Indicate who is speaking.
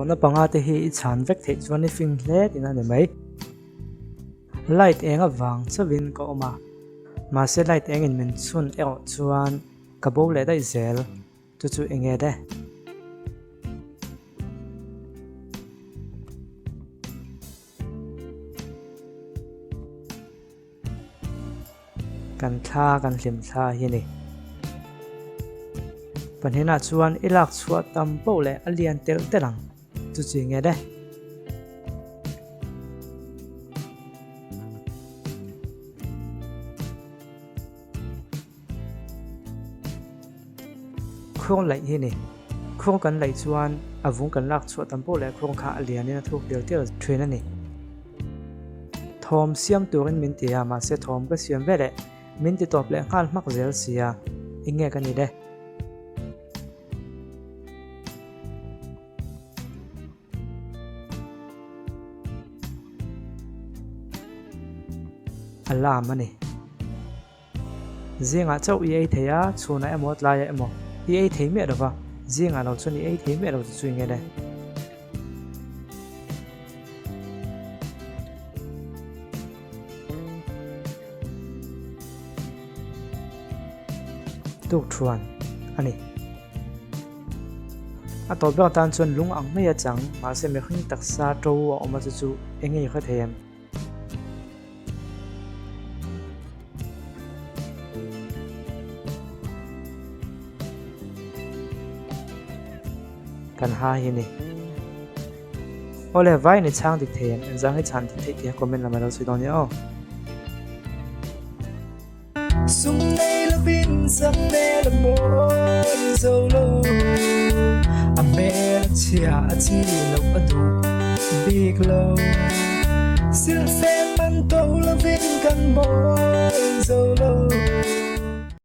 Speaker 1: na panga te hi chan vek the chuan ni fing hle tin ani mai light enga wang chawin ko ma ma se light engin min chun eo chuan ka bo le dai zel chu enge de kan thla kan hlim thla hi ni panhena chuan ilak chhuat tam po le alian tel telang chu nge de khuang lai hi ni khuang kan lai chuan avung kan lak chhuat tam po le khuang kha alian in thuk tel tel thrin ani thom siam turin min tia ma se thom ka siam ve le min ti top le kal mak zel sia inge kan ni de alam ani zinga chau i ei theya chuna emot la ya emo i ei thei me dawa zinga lo chuni ei thei me lo chu nge de tuk thuan ani a to ba tan chun lung ang me ya chang ma se me khing taksa to wa oma chu enge kha them kan ha hi ni ole vai ni chang dik them en jang hi chan dik the comment la ma lo sui don ni o
Speaker 2: sung nay là bin sắc nay là môi dâu lâu à mẹ là chia chi lâu ở đủ big lâu xin phép ban đầu là viên căn môi dâu lâu